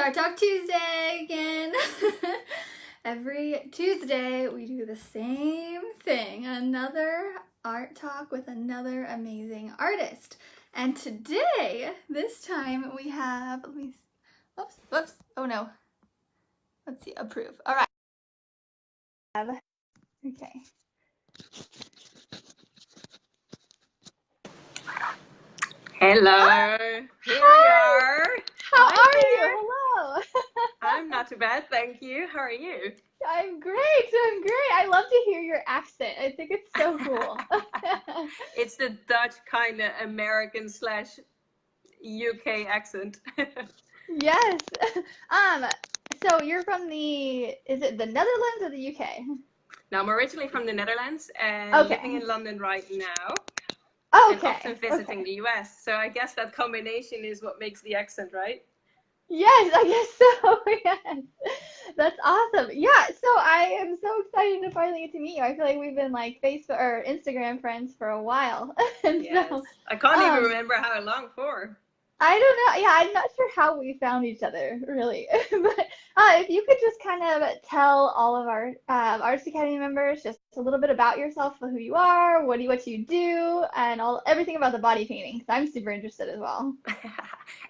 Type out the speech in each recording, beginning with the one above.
Art Talk Tuesday again. Every Tuesday we do the same thing. Another art talk with another amazing artist. And today, this time we have, whoops, oh no. Let's see, approve. All right. Okay. Hello, here we are. How Hi are there. you? Hello. I'm not too bad, thank you. How are you? I'm great. I love to hear your accent. I think it's so cool. It's the Dutch kind of American slash UK accent. Yes. So you're from is it the Netherlands or the UK? Now, I'm originally from the Netherlands and Okay. living in London right now, and Okay. often visiting the US. So I guess that combination is what makes the accent, right? Yes, I guess so. Yes. That's awesome. Yeah, so I am so excited to finally get to meet you. I feel like we've been like Facebook or Instagram friends for a while. And Yes. so, I can't even um, remember how long for. I don't know. Yeah, I'm not sure how we found each other, really. But if you could just kind of tell all of our Arts Academy members just a little bit about yourself, who you are, what you do, and everything about the body painting, 'cause I'm super interested as well.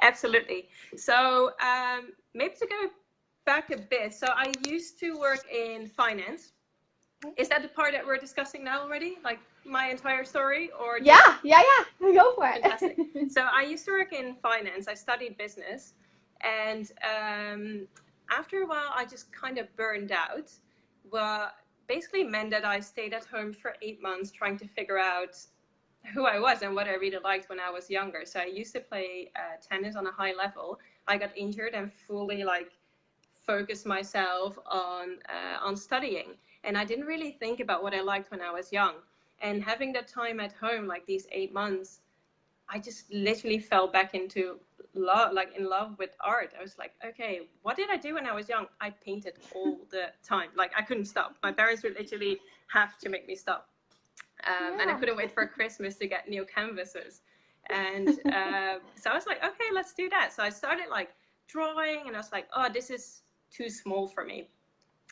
Absolutely. So maybe to go back a bit. So I used to work in finance. Is that the part that we're discussing now already? Like my entire story or just... Yeah. Go for it. Fantastic. So I used to work in finance. I studied business. And after a while, I just kind of burned out. Well, basically meant that I stayed at home for 8 months trying to figure out who I was and what I really liked when I was younger. So I used to play tennis on a high level. I got injured and fully focused myself on studying. And I didn't really think about what I liked when I was young. And having that time at home, like these 8 months, I just literally fell back into love, in love with art. I was like, okay, what did I do when I was young? I painted all the time. I couldn't stop. My parents would literally have to make me stop. And I couldn't wait for Christmas to get new canvases. And so I was like, okay, let's do that. So I started drawing, and I was like, oh, this is too small for me.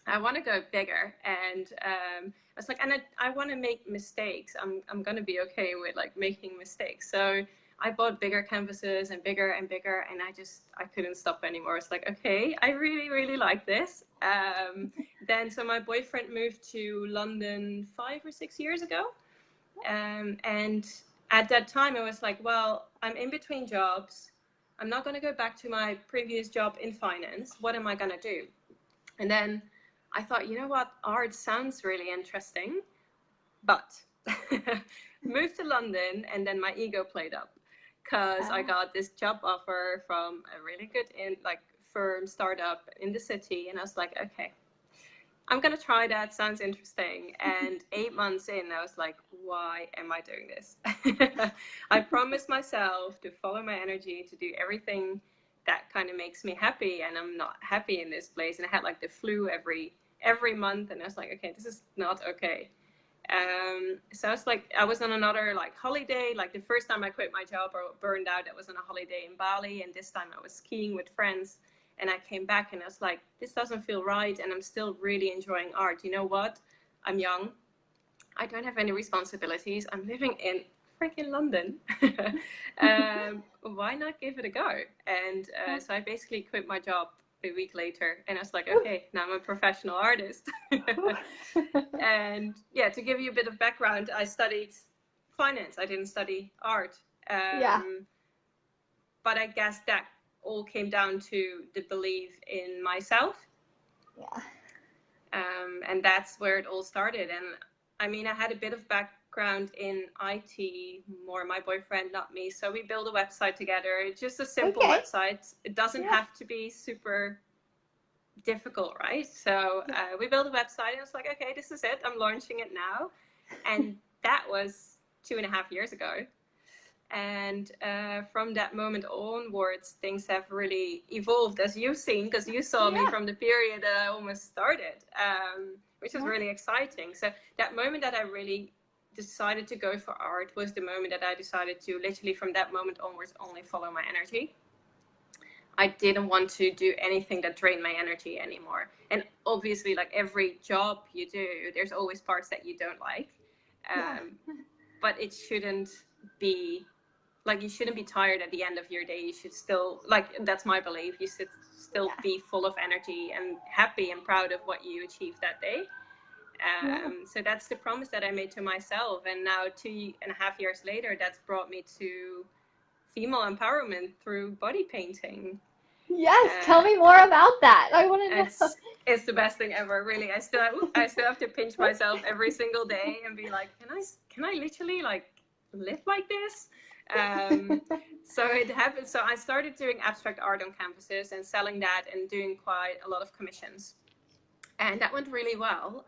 I want to go bigger. And I was like, and I want to make mistakes. I'm going to be okay with making mistakes. So I bought bigger canvases and bigger, and I couldn't stop anymore. It's like, okay, I really, really like this. So my boyfriend moved to London 5 or 6 years ago. And at that time I was like, well, I'm in between jobs. I'm not going to go back to my previous job in finance. What am I going to do? And then I thought, you know what? Art sounds really interesting, but moved to London, and then my ego played up because I got this job offer from a really good firm startup in the city. And I was like, okay, I'm going to try that. Sounds interesting. And 8 months in, I was like, why am I doing this? I promised myself to follow my energy, to do everything that kind of makes me happy. And I'm not happy in this place. And I had the flu every month. And I was like, okay, this is not okay. So I was I was on another holiday. The first time I quit my job or burned out, I was on a holiday in Bali. And this time I was skiing with friends. And I came back and I was like, this doesn't feel right. And I'm still really enjoying art. You know what? I'm young. I don't have any responsibilities. I'm living in freaking London. Why not give it a go? And so I basically quit my job a week later. And I was like, okay, now I'm a professional artist. And yeah, to give you a bit of background, I studied finance. I didn't study art. But I guess that all came down to the belief in myself. And that's where it all started. And I mean, I had a bit of background in IT, more my boyfriend, not me. So we built a website together. It's just a simple website. It doesn't have to be super difficult, right? So we built a website, and I was like, okay, this is it. I'm launching it now. And that was 2.5 years ago. And from that moment onwards, things have really evolved, as you've seen, because you saw me from the period that I almost started, which was really exciting. So that moment that I really decided to go for art was the moment that I decided to literally from that moment onwards only follow my energy. I didn't want to do anything that drained my energy anymore. And obviously, like every job you do, there's always parts that you don't like. Yeah. But it shouldn't be like, you shouldn't be tired at the end of your day. You should still, like, that's my belief. You should still be full of energy and happy and proud of what you achieved that day. So that's the promise that I made to myself. And now 2.5 years later, that's brought me to female empowerment through body painting. Yes, tell me more about that. I want to know. It's the best thing ever, really. I still have to pinch myself every single day and be like, can I literally like live like this? So it happened. So I started doing abstract art on canvases and selling that and doing quite a lot of commissions, and that went really well.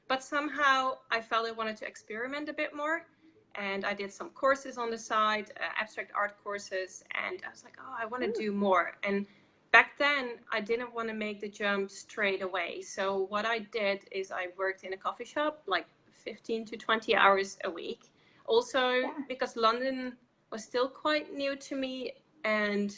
But somehow I felt I wanted to experiment a bit more. And I did some courses on the side, abstract art courses, and I was like, oh, I want to do more. And back then, I didn't want to make the jump straight away. So what I did is I worked in a coffee shop, like 15 to 20 hours a week. Also, because London was still quite new to me, and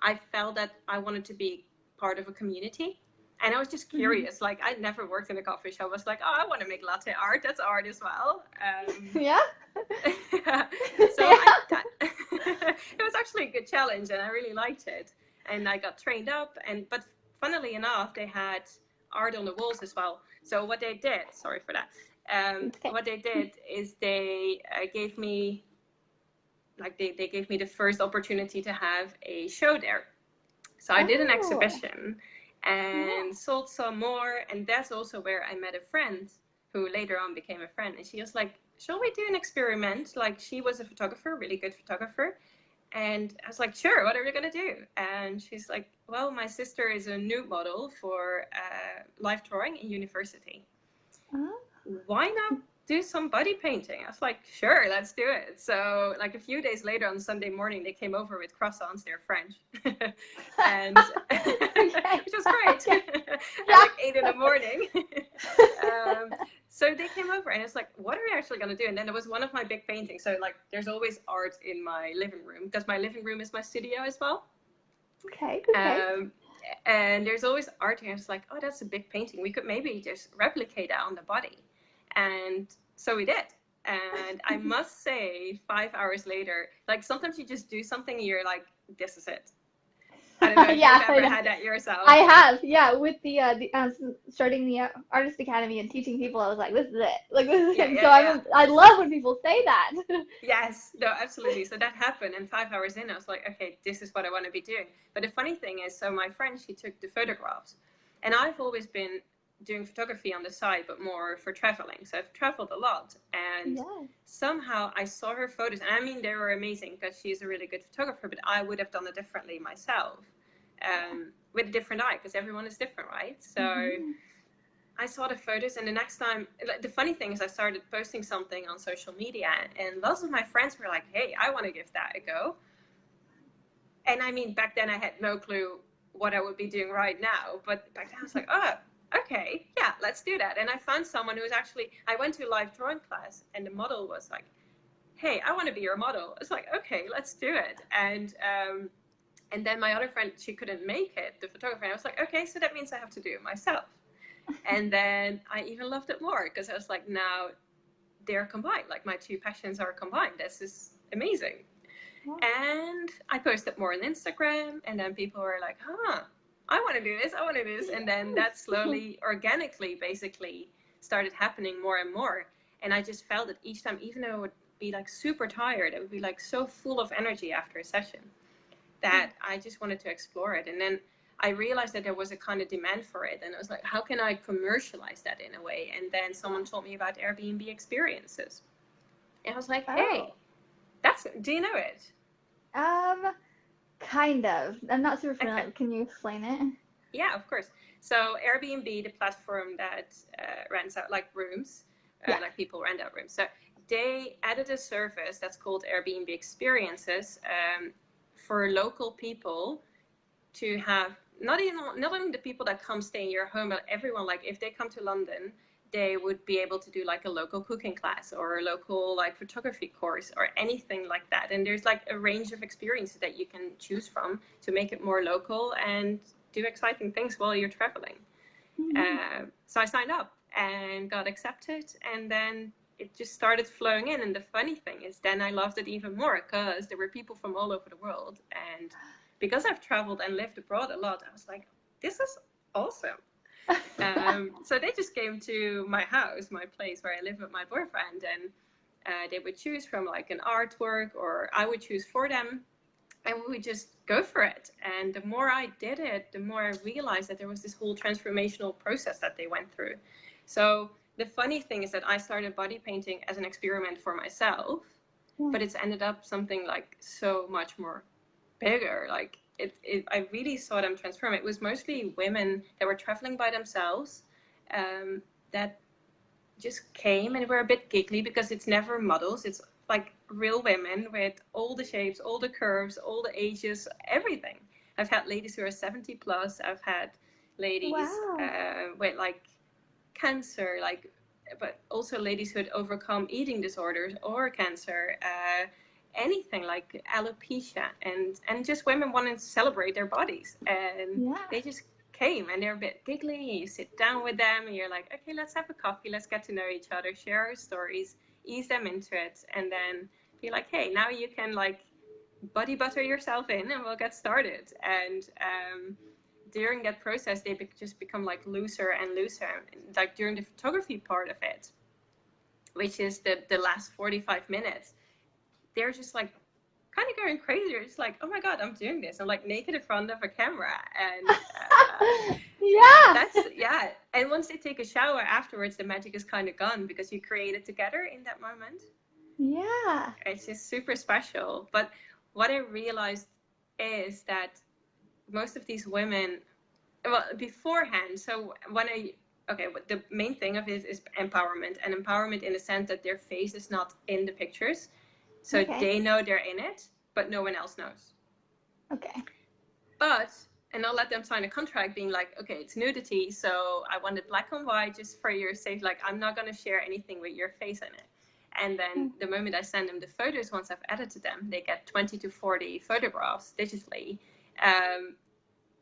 I felt that I wanted to be part of a community. And I was just curious, like I'd never worked in a coffee shop. I was like, oh, I want to make latte art. That's art as well. Yeah. So it was actually a good challenge, and I really liked it. And I got trained up, but funnily enough, they had art on the walls as well. So what they did, sorry for that. What they did is they gave me, like they gave me the first opportunity to have a show there. So I did an exhibition and sold some more. And that's also where I met a friend who later on became a friend. And she was like, shall we do an experiment? Like, she was a photographer, really good photographer. And I was like, sure, what are we going to do? And she's like, well, my sister is a nude model for live drawing in university. Why not do some body painting? I was like, sure, let's do it. So like a few days later on Sunday morning, they came over with croissants. They're French. And which was great. At like 8 in the morning. So they came over and it's like, what are we actually going to do? And then there was one of my big paintings. So like, there's always art in my living room because my living room is my studio as well. Okay. And there's always art here. And it's like, oh, that's a big painting. We could maybe just replicate that on the body. And so we did. And I must say, 5 hours later, like sometimes you just do something and you're like, this is it. I don't know if you've ever had that yourself. I have, with the starting the Artist Academy and teaching people. I was like, this is it. Like this is it. So I love when people say that. Yes, no, absolutely. So that happened, and 5 hours in, I was like, okay, this is what I want to be doing. But the funny thing is, so my friend, she took the photographs, and I've always been doing photography on the side, but more for traveling. So I've traveled a lot, and somehow I saw her photos, and I mean, they were amazing because she's a really good photographer, but I would have done it differently myself, with a different eye, because everyone is different, right? So I saw the photos, and the next time, the funny thing is I started posting something on social media, and lots of my friends were like, hey, I want to give that a go. And I mean, back then I had no clue what I would be doing right now, but back then I was like, oh, okay, yeah, let's do that. And I found someone who was actually, I went to a live drawing class, and the model was like, hey, I want to be your model. It's like, okay, let's do it. And then my other friend, she couldn't make it, the photographer, and I was like, okay, so that means I have to do it myself. And then I even loved it more because I was like, now they're combined, like my two passions are combined. This is amazing. And I posted more on Instagram, and then people were like, I want to do this, I want to do this. And then that slowly, organically, basically started happening more and more. And I just felt that each time, even though I would be like super tired, I would be like so full of energy after a session that I just wanted to explore it. And then I realized that there was a kind of demand for it. And I was like, how can I commercialize that in a way? And then someone told me about Airbnb experiences. And I was like, hey, do you know it? Kind of. I'm not super familiar. Okay. Can you explain it? Yeah, of course. So Airbnb, the platform that rents out like rooms, like people rent out rooms. So they added a service that's called Airbnb Experiences for local people to have, not only the people that come stay in your home, but everyone, like if they come to London, they would be able to do like a local cooking class or a local like photography course or anything like that. And there's like a range of experiences that you can choose from to make it more local and do exciting things while you're traveling. So I signed up and got accepted, and then it just started flowing in. And the funny thing is, then I loved it even more because there were people from all over the world. And because I've traveled and lived abroad a lot, I was like, this is awesome. So they just came to my house, my place where I live with my boyfriend, and they would choose from like an artwork, or I would choose for them, and we would just go for it. And the more I did it, the more I realized that there was this whole transformational process that they went through. So the funny thing is that I started body painting as an experiment for myself, but it's ended up something like so much more bigger. Like I really saw them transform. It was mostly women that were traveling by themselves, that just came and were a bit giggly because it's never models. It's like real women with all the shapes, all the curves, all the ages, everything. I've had ladies who are 70 plus. I've had ladies with like cancer, like, but also ladies who had overcome eating disorders or cancer, anything like alopecia, and just women wanting to celebrate their bodies. And they just came, and they're a bit giggly. You sit down with them and you're like, okay, let's have a coffee, let's get to know each other, share our stories, ease them into it, and then be like, hey, now you can like body butter yourself in and we'll get started. And during that process, they just become like looser and looser. Like during the photography part of it, which is the last 45 minutes, they're just like kind of going crazy. They're just like, oh my God, I'm doing this. I'm like naked in front of a camera. And and once they take a shower afterwards, the magic is kind of gone because you create it together in that moment. Yeah. It's just super special. But what I realized is that most of these women, well, beforehand, so the main thing of it is empowerment, and empowerment in the sense that their face is not in the pictures. So they know they're in it, but no one else knows. Okay. And I'll let them sign a contract being like, okay, it's nudity, so I want it black and white just for your safety. Like, I'm not going to share anything with your face in it. And then the moment I send them the photos, once I've edited them, they get 20 to 40 photographs digitally.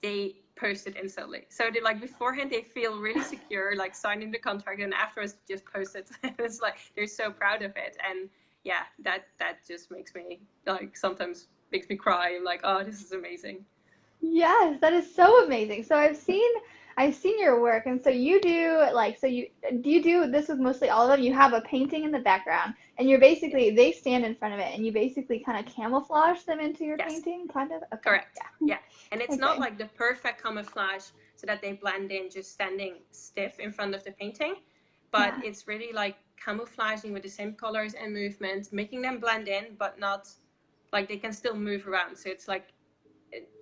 They post it instantly. So they like beforehand, they feel really secure, like signing the contract, and afterwards just post it. It's like, they're so proud of it. And yeah, that just makes me like, sometimes makes me cry. I'm like, oh, this is amazing. Yes, that is so amazing. So I've seen your work, and so you do like, so you do this with mostly all of them. You have a painting in the background, and you're basically, they stand in front of it, and you basically kind of camouflage them into your painting, kind of. Okay. Correct. Yeah, and it's not like the perfect camouflage so that they blend in just standing stiff in front of the painting, but it's really like camouflaging with the same colors and movements, making them blend in, but not like they can still move around. So it's like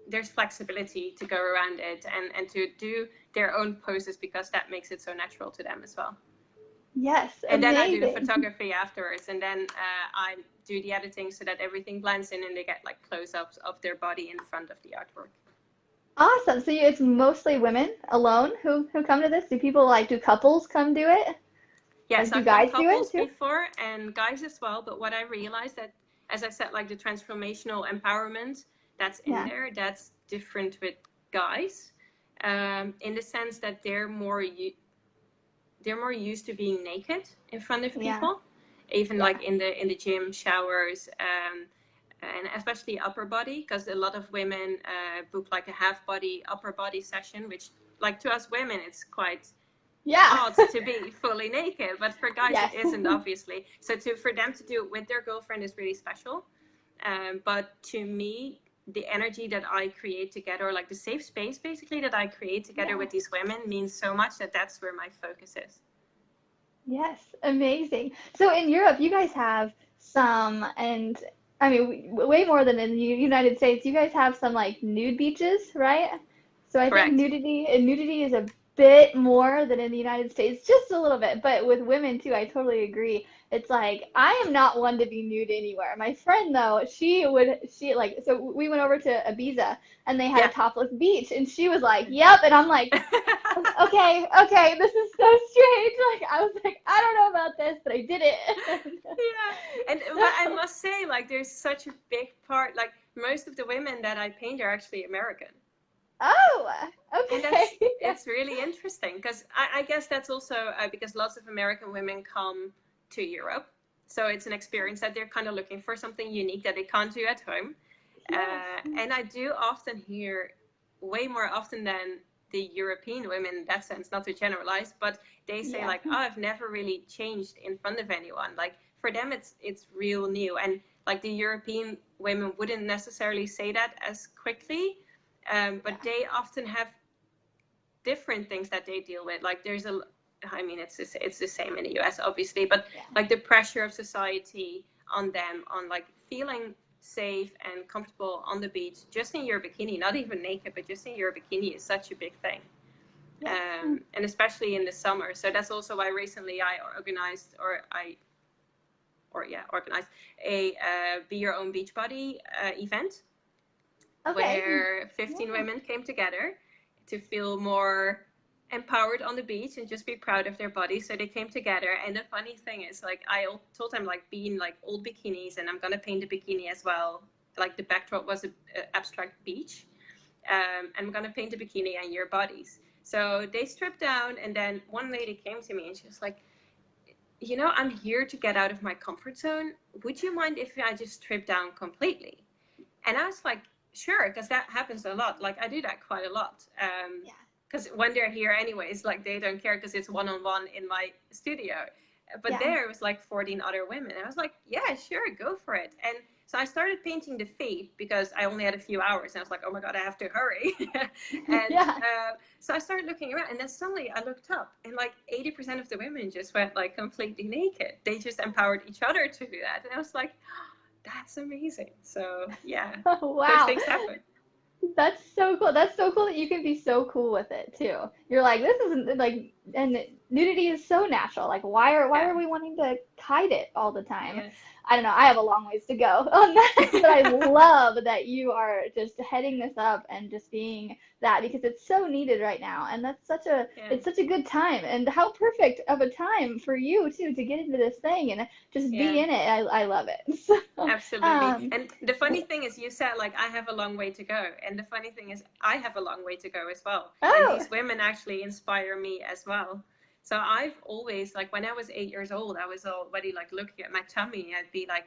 there's flexibility to go around it and to do their own poses because that makes it so natural to them as well. Yes, and amazing. Then I do the photography afterwards, and then I do the editing so that everything blends in and they get like close-ups of their body in front of the artwork. Awesome. So it's mostly women alone who come to this? Do couples come do it? Yes, like, I've done couples before and guys as well, but what I realized that, as I said, like the transformational empowerment that's in there, that's different with guys, in the sense that they're more used to being naked in front of people, even like in the gym, showers, and especially upper body, because a lot of women book like a half body, upper body session, which like to us women, it's quite odd to be fully naked, but for guys it isn't, obviously. So for them to do it with their girlfriend is really special. But to me, the energy that I create together, like the safe space basically that I create together with these women, means so much that that's where my focus is. Yes, amazing. So in Europe, you guys have some, and I mean, way more than in the United States, you guys have some like nude beaches, right? So I think nudity is a bit more than in the United States, just a little bit, but with women too, I totally agree. it's like I am not one to be nude anywhere. My friend though, she like so we went over to Ibiza and they had a Yeah. topless beach and she was like, "Yep," and I'm like, "Okay, okay, this is so strange." Like I was like, "I don't know about this, but I did it." Yeah, and but I must say, like, there's such a big part. Like, most of the women that I paint are actually American, Oh, and okay. it's really interesting because I guess that's also because lots of American women come to Europe, so it's an experience that they're kind of looking for something unique that they can't do at home. Yes. And I do often hear, way more often than the European women in that sense, not to generalize, but they say Yeah. like, "Oh, I've never really changed in front of anyone." Like for them, it's real new, and like the European women wouldn't necessarily say that as quickly, but Yeah. they often have different things that they deal with. Like there's a, I mean, it's the same in the US, obviously, but Yeah. like the pressure of society on them, on like feeling safe and comfortable on the beach, just in your bikini, not even naked, but just in your bikini is such a big thing. Yes. And especially in the summer. So that's also why recently I organized, organized a Be Your Own Beachbody event Okay. where 15 Yeah. women came together to feel more empowered on the beach and just be proud of their bodies. So they came together. And the funny thing is, like, I told them, like, be in like old bikinis, and I'm gonna paint a bikini as well. Like the backdrop was a abstract beach. And I'm gonna paint a bikini and your bodies. So they stripped down, and then one lady came to me and she was like, you know, I'm here to get out of my comfort zone. Would you mind if I just strip down completely? And I was like, sure, because that happens a lot. Like I do that quite a lot. Yeah. Because when they're here anyways, like they don't care because it's one-on-one in my studio. But Yeah. there was like 14 other women. And I was like, yeah, sure, go for it. And so I started painting the feet because I only had a few hours. And I was like, oh my God, I have to hurry. And Yeah. so I started looking around. And then suddenly I looked up and like 80% of the women just went like completely naked. They just empowered each other to do that. And I was like, that's amazing. So yeah, those Wow. things happen. That's so cool. That's so cool that you can be so cool with it too. You're like, this isn't like, and nudity is so natural. Like, why Yeah. are we wanting to hide it all the time? Yes. I don't know. I have a long ways to go on that, but I love that you are just heading this up and just being that because it's so needed right now. And that's Yeah. it's such a good time. And how perfect of a time for you too to get into this thing and just Yeah. be in it. I love it. So, Absolutely. And the funny thing is, you said, like, I have a long way to go. And the funny thing is, I have a long way to go as well. And oh, these women actually inspire me as well. So I've always, like, when I was 8 years old, I was already, like, looking at my tummy. I'd be like,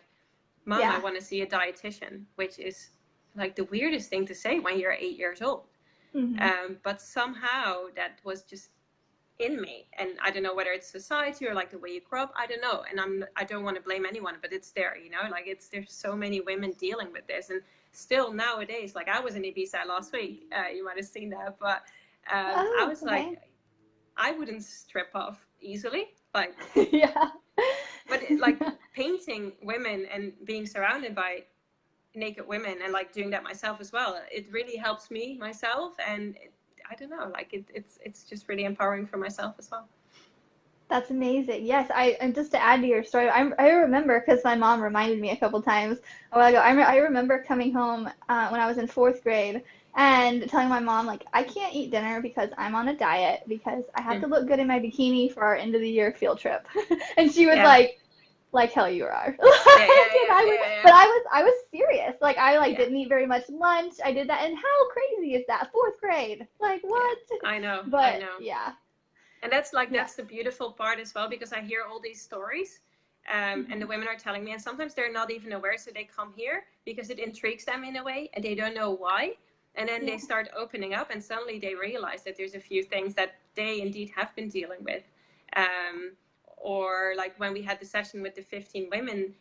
Mom, I yeah. want to see a dietitian, which is, like, the weirdest thing to say when you're 8 years old. Hmm. But somehow that was just in me, and I don't know whether it's society or like the way you grow up, I don't know, and I don't want to blame anyone, but it's there, you know, like there's so many women dealing with this, and still nowadays, like I was in Ibiza last week, you might have seen that, but I Oh, was okay. like, I wouldn't strip off easily, like, Yeah. but like painting women and being surrounded by naked women and like doing that myself as well, it really helps me myself, and I don't know, like it's just really empowering for myself as well. That's amazing. Yes, and just to add to your story, I remember because my mom reminded me a couple times a while ago. I remember coming home when I was in fourth grade and telling my mom like I can't eat dinner because I'm on a diet because I have Mm. to look good in my bikini for our end of the year field trip. And she was Yeah. like hell you are. Like, Yeah, yeah, and yeah, yeah, but yeah. I was serious. Like I like Yeah, didn't eat very much lunch. I did that, and how crazy is that? Fourth grade. Like yeah. what? I know, I But know. yeah, And that's like yeah. that's the beautiful part as well, because I hear all these stories, and the Hmm. women are telling me, and sometimes they're not even aware, so they come here because it intrigues them in a way, and they don't know why. And then they Yeah. start opening up, and suddenly they realize that there's a few things that they indeed have been dealing with. Um, or like when we had the session with the 15 women,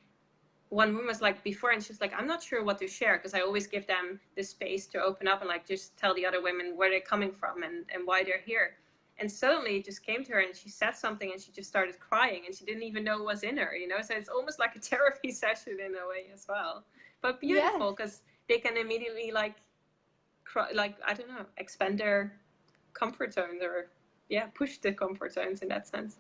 one woman was like before, and she's like, I'm not sure what to share because I always give them the space to open up and like just tell the other women where they're coming from and why they're here. And suddenly it just came to her and she said something and she just started crying and she didn't even know what was in her, you know? So it's almost like a therapy session in a way as well. But Yes. beautiful because they can immediately like, like, I don't know, expand their comfort zones or, yeah, push the comfort zones in that sense.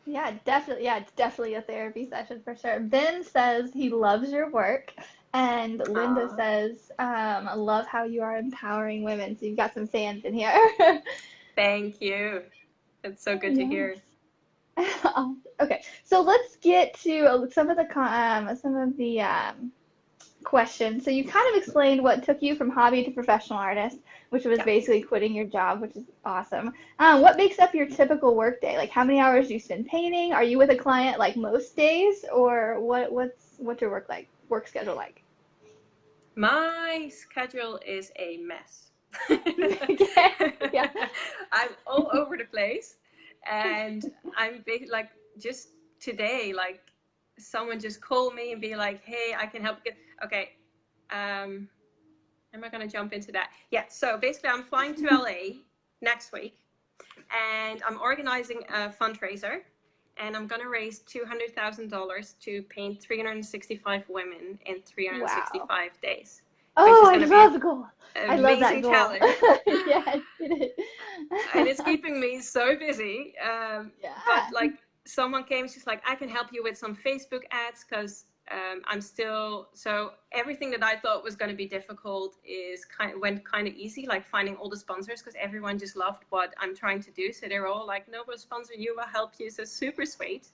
Yeah, definitely. Yeah, it's definitely a therapy session for sure. Ben says he loves your work, and Linda Ah, says, I love how you are empowering women. So you've got some fans in here. thank you. It's so good to Yes. hear. Okay, so let's get to some of the questions. So you kind of explained what took you from hobby to professional artist, which was Yeah. basically quitting your job, which is awesome. What makes up your typical work day? Like how many hours do you spend painting? Are you with a client like most days, or what's your work schedule like? My schedule is a mess. Okay, yeah. I'm all over the place, and like just today, like someone just called me and be like, "Hey, I can help get." Okay, um, am I gonna jump into that? Yeah. So basically, I'm flying to LA next week, and I'm organizing a fundraiser, and I'm gonna raise $200,000 to paint 365 women in Wow. 365 days, which Oh, is I gonna be an love goal. I love that amazing goal. challenge. Yes, it And it's is. keeping me so busy. But Yeah. like someone came, she's like, I can help you with some Facebook ads because I'm still so everything that I thought was going to be difficult is went kind of easy, like finding all the sponsors because everyone just loved what I'm trying to do. So they're all like, no, we'll sponsor you, we'll help you. So super sweet.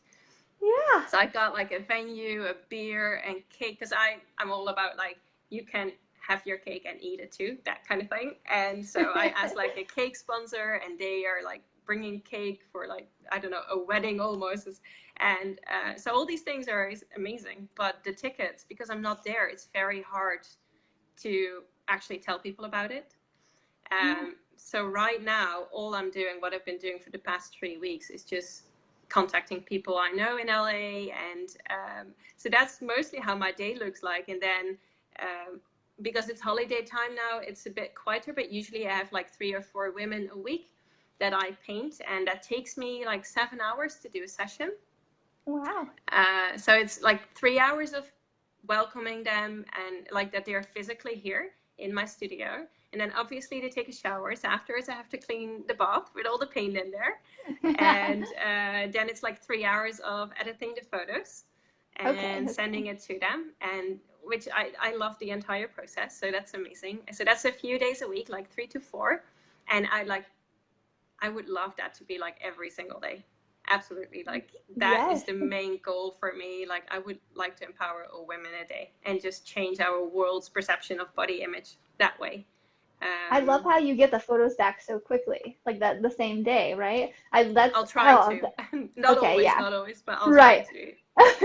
Yeah. So I got like a venue, a beer, and cake because I'm all about like you can have your cake and eat it too, that kind of thing. And so I asked like a cake sponsor, and they are like bringing cake for like I don't know a wedding almost. And so all these things are amazing, but the tickets because I'm not there, it's very hard to actually tell people about it. Yeah. So right now, all I'm doing, what I've been doing for the past 3 weeks, is just contacting people I know in LA, and so that's mostly how my day looks like. And then because it's holiday time now, it's a bit quieter. But usually, I have like 3 or 4 women a week that I paint, and that takes me like 7 hours to do a session. Wow. So it's like 3 hours of welcoming them and like that they're physically here in my studio. And then obviously they take a shower. So afterwards I have to clean the bath with all the paint in there. And then it's like 3 hours of editing the photos Okay, and okay. sending it to them. And which I love the entire process. So that's amazing. So that's a few days a week, like 3 to 4. And I would love that to be like every single day. Absolutely. Like that is Yes. the main goal for me. Like I would like to empower a woman a day and just change our world's perception of body image that way. I love Um, how you get the photo stack so quickly, like that the same day, right? I that's I'll try oh to. okay, yeah. Not always, but I'll try Right. to.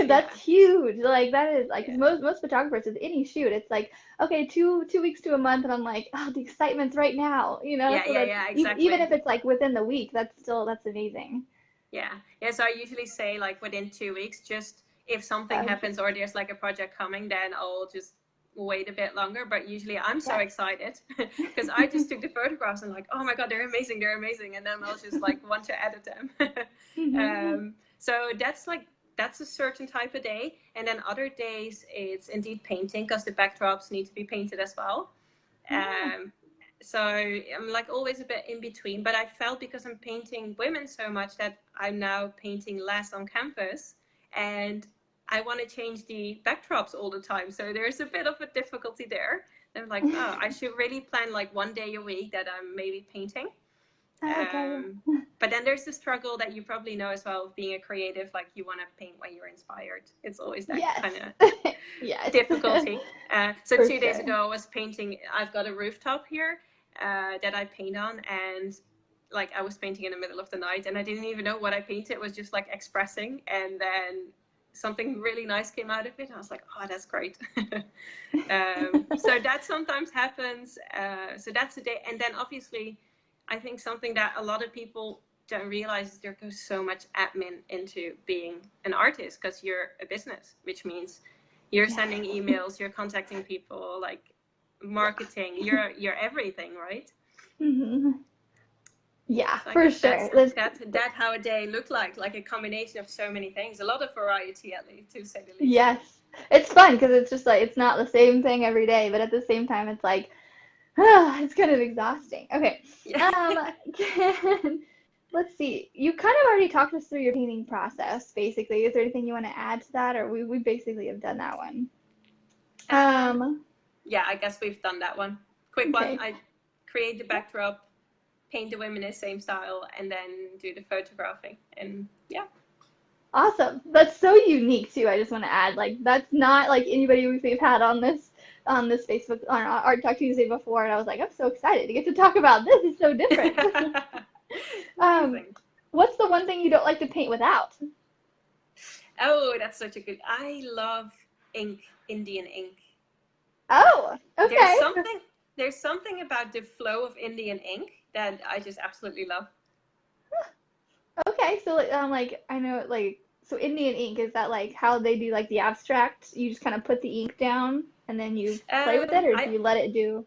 That's Yeah. huge. Like that is like 'cause Yeah. most photographers with any shoot, it's like okay, two weeks to a month, and I'm like, oh, the excitement's right now, you know. Yeah. So Yeah. that's Yeah. even Exactly. if it's like within the week, that's amazing. Yeah. Yeah. So I usually say like within 2 weeks, just if something Okay. happens or there's like a project coming, then I'll just wait a bit longer. But usually I'm so Yes. excited because I just took the photographs and like, oh my God, they're amazing. And then I'll just like want to edit them. Hmm. So that's a certain type of day. And then other days it's indeed painting because the backdrops need to be painted as well. Yeah. Um, so I'm like always a bit in between, but I felt because I'm painting women so much that I'm now painting less on canvas and I want to change the backdrops all the time. So there's a bit of a difficulty there. I'm like, oh, I should really plan like one day a week that I'm maybe painting. Okay. Um, but then there's the struggle that you probably know as well of being a creative, like you want to paint when you're inspired. It's always that Yes. kind of Yes. difficulty. So For 2 days sure. ago, I was painting. I've got a rooftop here that I paint on, and like I was painting in the middle of the night, and I didn't even know what I painted. It was just like expressing, and then something really nice came out of it. I was like, oh, that's great. So that sometimes happens. So that's a day, and then obviously, I think something that a lot of people don't realize is there goes so much admin into being an artist because you're a business, which means you're Yes. sending emails, you're contacting people, like marketing, you're everything, right? Hmm. Yeah, So I for guess sure. That's that how a day looked like a combination of so many things, a lot of variety at least, to say the least. yes. It's fun because it's just like it's not the same thing every day, but at the same time, it's like it's kind of exhausting. Okay. Yeah. Um, can let's see. You kind of already talked us through your painting process, basically. Is there anything you want to add to that, or we basically have done that one? Um, Um, yeah, I guess we've done that one. Quick one. okay. I create the backdrop, paint the women in the same style, and then do the photographing. And yeah. Awesome. That's so unique too. I just want to add, like, that's not like anybody we've had on this Facebook on Art Talk Tuesday before, and I was like, I'm so excited to get to talk about this. It's so different. Um, Amazing. what's the one thing you don't like to paint without? Oh, that's such a good. I love ink, Indian ink. Oh, There's okay. something there's something about the flow of Indian ink that I just absolutely love. Okay, so like I know like so Indian ink, is that like how they do like the abstract? You just kind of put the ink down and then you play with it, or do I you let it do?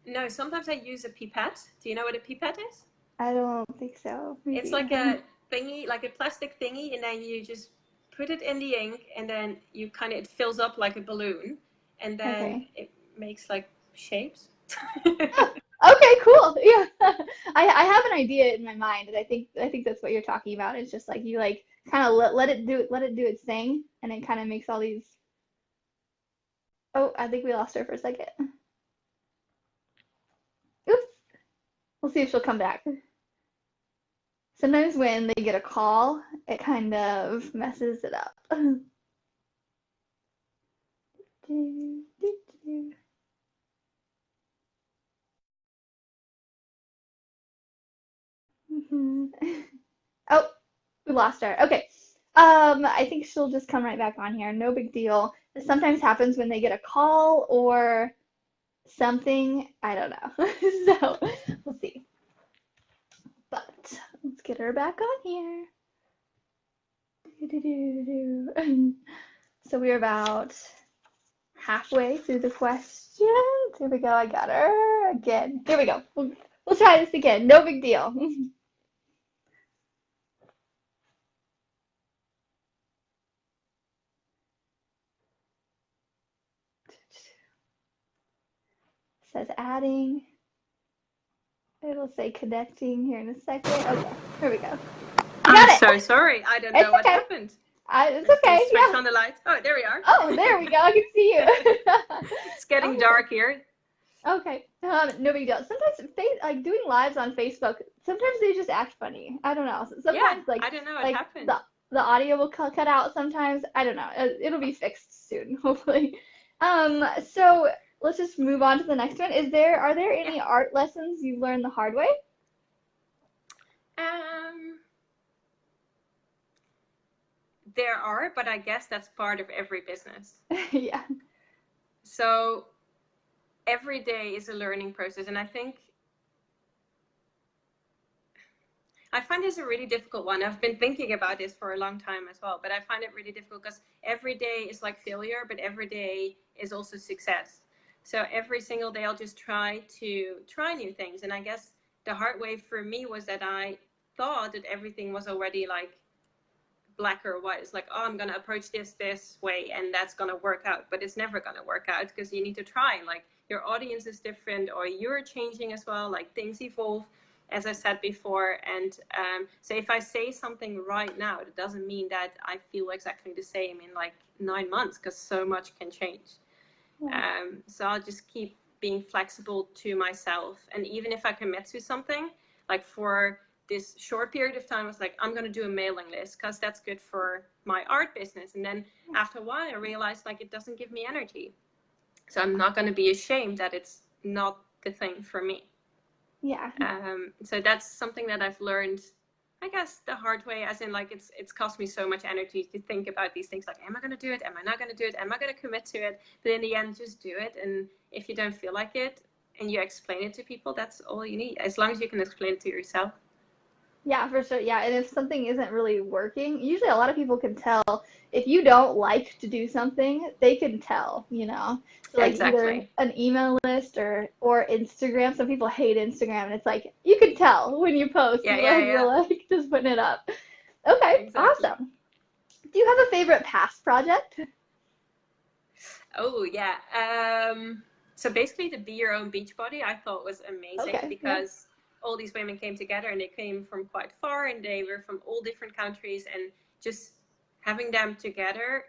no, sometimes I use a pipette. Do you know what a pipette is? I don't think so. It's Maybe. like a thingy, like a plastic thingy, and then you just put it in the ink, and then you kind of it fills up like a balloon, and then Okay. it makes like shapes. Oh, okay, cool. Yeah. I have an idea in my mind, and I think that's what you're talking about. It's just like you like kind of let it do its thing, and it kind of makes all these. Oh, I think we lost her for a second. Oops. We'll see if she'll come back. Sometimes when they get a call, it kind of messes it up. Oh, we lost her. Okay. I think she'll just come right back on here. No big deal. This sometimes happens when they get a call or something. I don't know. So we'll see. But let's get her back on here. So we're about halfway through the questions. Here we go. I got her again. Here we go. We'll try this again. No big deal. Says adding. It'll say connecting here in a second. Okay, here we go. I I'm got so it. sorry. I don't know It's what okay. happened. It's Let's okay. just switch Yeah. on the lights. Oh, there we are. Oh, there we go. I can see you. It's getting Awesome. dark here. Okay. No big deal. Sometimes like doing lives on Facebook, sometimes they just act funny. I don't know. Yeah, Sometimes I don't know what like happened. the audio will cut out sometimes. I don't know. It'll be fixed soon, hopefully. So let's just move on to the next one. Are there Yeah. any art lessons you learned the hard way? Um, there are, but I guess that's part of every business. Yeah. So every day is a learning process, and I find this a really difficult one. I've been thinking about this for a long time as well, but I find it really difficult because every day is like failure, but every day is also success. So every single day I'll just try new things. And I guess the hard way for me was that I thought that everything was already like black or white. It's like, oh, I'm going to approach this way and that's going to work out. But it's never going to work out because you need to try. Like your audience is different or you're changing as well. Like things evolve, as I said before. And so if I say something right now, it doesn't mean that I feel exactly the same in like 9 months because so much can change. Yeah. So I'll just keep being flexible to myself. And even if I commit to something, like for this short period of time, I was like, I'm going to do a mailing list because that's good for my art business. And then after a while, I realized like it doesn't give me energy. So I'm not going to be ashamed that it's not the thing for me. Yeah. So that's something that I've learned, I guess, the hard way, as in like it's cost me so much energy to think about these things. Like, am I going to do it? Am I not going to do it? Am I going to commit to it? But in the end, just do it. And if you don't feel like it and you explain it to people, that's all you need. As long as you can explain it to yourself. Yeah, for sure. Yeah, and if something isn't really working, usually a lot of people can tell if you don't like to do something, they can tell, you know. So like either Exactly. an email list or Instagram. Some people hate Instagram, and it's like you can tell when you post, Yeah, even yeah, if you're yeah. like just putting it up. Okay, Exactly. awesome. Do you have a favorite past project? Oh, yeah. So basically, the Be Your Own Beach Body I thought was amazing Okay, yeah. because all these women came together, and they came from quite far, and they were from all different countries, and just having them together,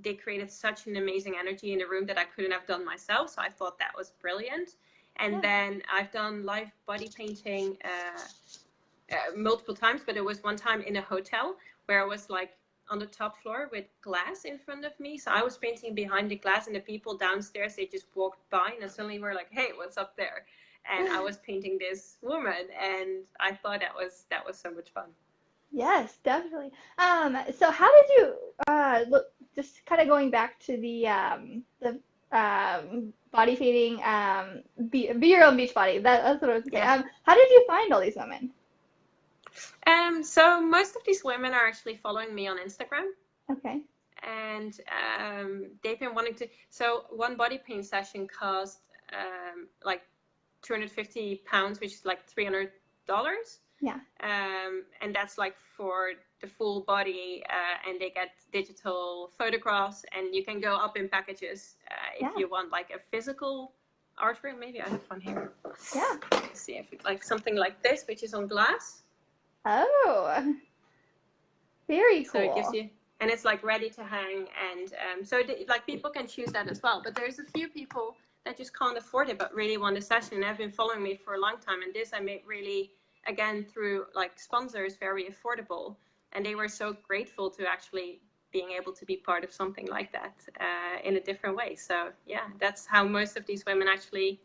they created such an amazing energy in the room that I couldn't have done myself. So I thought that was brilliant. And then I've done live body painting multiple times, but it was one time in a hotel where I was like on the top floor with glass in front of me. So I was painting behind the glass, and the people downstairs, they just walked by, and then suddenly were like, hey, what's up there? And I was painting this woman, and I thought that was so much fun. Yes, definitely. So how did you look? Just kind of going back to the body fading, be your own beach body. That's what I was gonna say. Yeah. How did you find all these women? So most of these women are actually following me on Instagram. Okay. And they've been wanting to. So one body paint session cost like £250, which is like $300. Yeah. And that's like for the full body, and they get digital photographs, and you can go up in packages if you want like a physical artwork. Maybe I have one here. Yeah. Let's see if it, like something like this, which is on glass. Oh, very cool. So it gives you, and it's like ready to hang, and so like people can choose that as well. But there's a few people that just can't afford it but really want a session, and have been following me for a long time. And this I made really, again, through like sponsors, very affordable, and they were so grateful to actually being able to be part of something like that in a different way. So yeah, that's how most of these women actually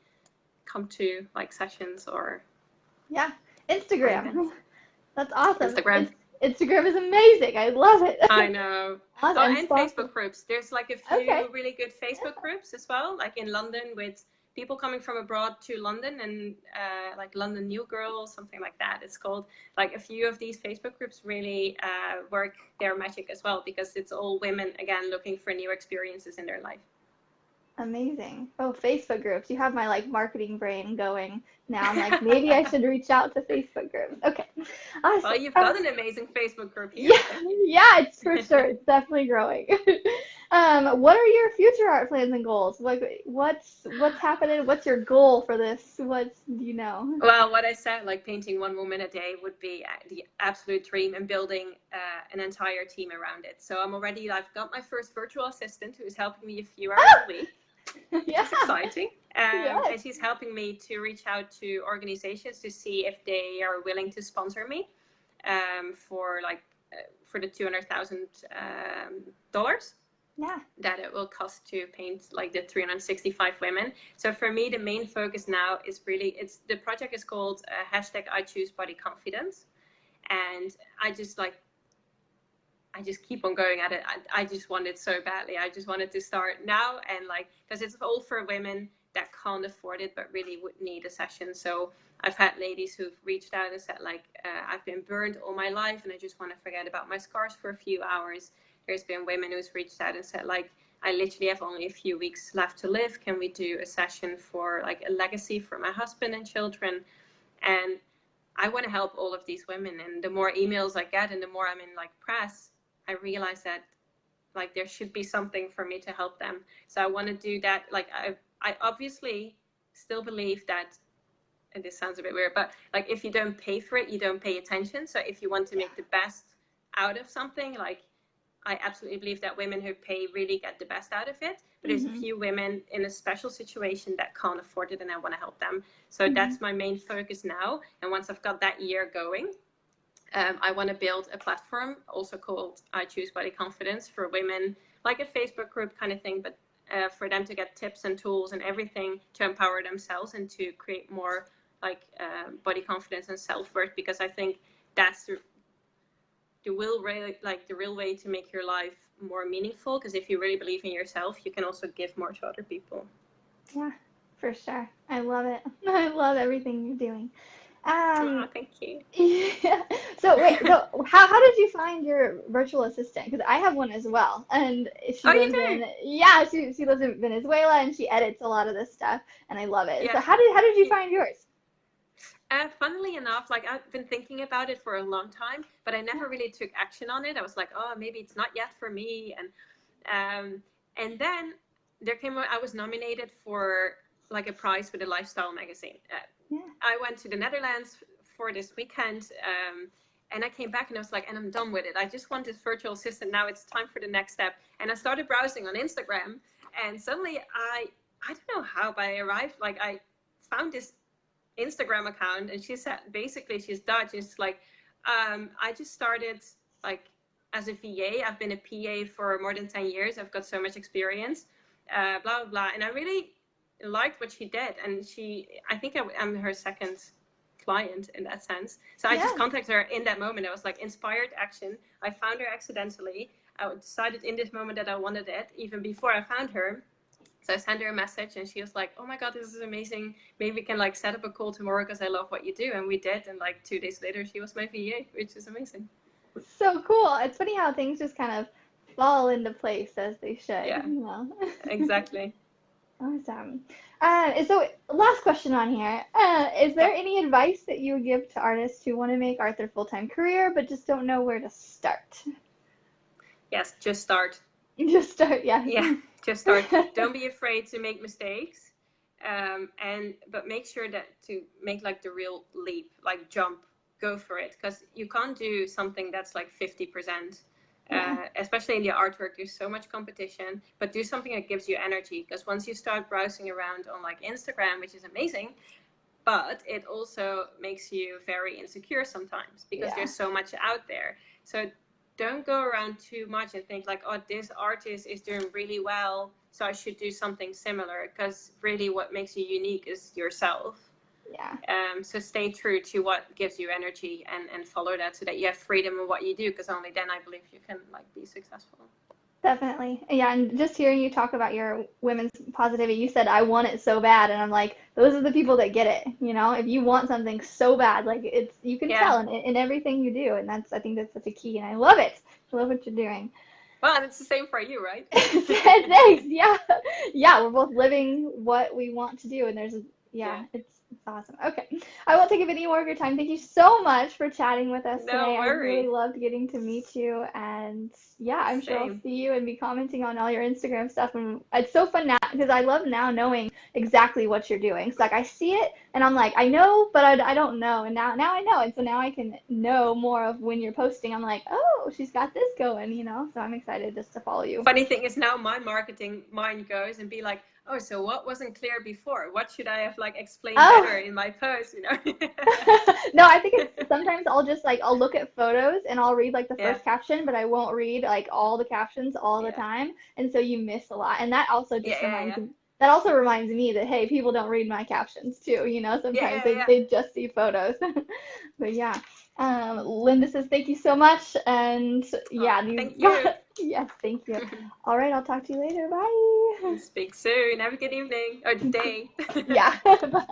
come to like sessions or Instagram. That's awesome. Instagram. Instagram is amazing. I love it. I know. Awesome. Oh, and Facebook groups. There's like a few Okay. really good Facebook groups as well, like in London, with people coming from abroad to London, and like London New Girl, something like that it's called. Like a few of these Facebook groups really work their magic as well, because it's all women, again, looking for new experiences in their life. Amazing. Oh, Facebook groups. You have my like marketing brain going now. I'm like, maybe I should reach out to Facebook groups. Okay. Awesome. Well, you've got an amazing Facebook group here. Yeah, it's for sure. It's definitely growing. What are your future art plans and goals? Like, what's happening? What's your goal for this? What's, do you know? Well, what I said, like painting one woman a day would be the absolute dream, and building an entire team around it. So I've got my first virtual assistant who is helping me a few hours a week. Yeah. It's exciting. Yes. And she's helping me to reach out to organizations to see if they are willing to sponsor me for the $200,000 Yeah. that it will cost to paint like the 365 women. So for me, the main focus now is really, the project is called #I choose body confidence. And I just keep on going at it. I just want it so badly. I just wanted to start now, and like, because it's all for women that can't afford it but really would need a session. So I've had ladies who've reached out and said like, I've been burned all my life and I just want to forget about my scars for a few hours. There's been women who's reached out and said like, I literally have only a few weeks left to live. Can we do a session for like a legacy for my husband and children? And I want to help all of these women. And the more emails I get and the more I'm in like press, I realize that like there should be something for me to help them. So I want to do that. Like I obviously still believe that, and this sounds a bit weird, but like if you don't pay for it, you don't pay attention. So if you want to make the best out of something, like I absolutely believe that women who pay really get the best out of it. But there's a few women in a special situation that can't afford it, and I want to help them. So that's my main focus now. And once I've got that year going, I want to build a platform also called I Choose Body Confidence for women, like a Facebook group kind of thing, but for them to get tips and tools and everything to empower themselves and to create more like body confidence and self-worth, because I think that's the real way to make your life more meaningful, because if you really believe in yourself, you can also give more to other people. Yeah, for sure. I love it. I love everything you're doing. Thank you. Yeah. So wait, so how did you find your virtual assistant? Because I have one as well, and she lives she lives in Venezuela, and she edits a lot of this stuff, and I love it. Yeah. So how did you find yours? Funnily enough, like I've been thinking about it for a long time, but I never really took action on it. I was like, oh, maybe it's not yet for me, and then I was nominated for like a prize with a lifestyle magazine. Yeah. I went to the Netherlands for this weekend, and I came back and I was like, and I'm done with it. I just want this virtual assistant. Now it's time for the next step. And I started browsing on Instagram, and suddenly I don't know how, but I arrived, like I found this Instagram account, and she said, basically she's Dutch. It's like, I just started like as a VA. I've been a PA for more than 10 years. I've got so much experience, blah, blah, blah. And I really liked what she did. And I think I'm her second client in that sense. So I just contacted her in that moment. I was like, inspired action. I found her accidentally. I decided in this moment that I wanted it, even before I found her. So I sent her a message, and she was like, oh my God, this is amazing. Maybe we can like set up a call tomorrow because I love what you do. And we did. And like 2 days later, she was my VA, which is amazing. So cool. It's funny how things just kind of fall into place as they should. Yeah, You know? exactly. Awesome. So last question on here. Is there any advice that you would give to artists who want to make art their full-time career but just don't know where to start? Yes, just start. Just start, yeah. Yeah, just start. Don't be afraid to make mistakes, but make sure that to make like the real leap, like jump, go for it, because you can't do something that's like 50%. Especially in the artwork, there's so much competition, but do something that gives you energy, because once you start browsing around on like Instagram, which is amazing, but it also makes you very insecure sometimes because there's so much out there. So don't go around too much and think like, oh, this artist is doing really well, so I should do something similar, because really what makes you unique is yourself. Yeah. So stay true to what gives you energy and follow that, so that you have freedom in what you do, because only then I believe you can like be successful. Definitely. Yeah, and just hearing you talk about your women's positivity, you said, I want it so bad. And I'm like, those are the people that get it. You know, if you want something so bad, like you can tell in everything you do. And I think that's such a key. And I love it. I love what you're doing. Well, and it's the same for you, right? Thanks. Yeah. Yeah, we're both living what we want to do. And it's awesome. Okay. I won't take up any more of your time. Thank you so much for chatting with us today. No worries. I really loved getting to meet you. And yeah, I'm sure I'll see you and be commenting on all your Instagram stuff. And it's so fun now because I love now knowing exactly what you're doing. It's like I see it and I'm like, I know, but I don't know. And now I know. And so now I can know more of when you're posting. I'm like, oh, she's got this going, you know? So I'm excited just to follow you. Funny thing is, now my marketing mind goes and be like, oh, so what wasn't clear before? What should I have like explained better in my post, you know? No, I think it's sometimes I'll look at photos and I'll read like the first caption, but I won't read like all the captions all the time. And so you miss a lot. And that also just reminds me that, hey, people don't read my captions too, you know, sometimes they just see photos. But yeah. Linda says thank you so much, and thank you. Yes, thank you. All right, I'll talk to you later. Bye. Speak soon. Have a good evening or day. Yeah. Bye.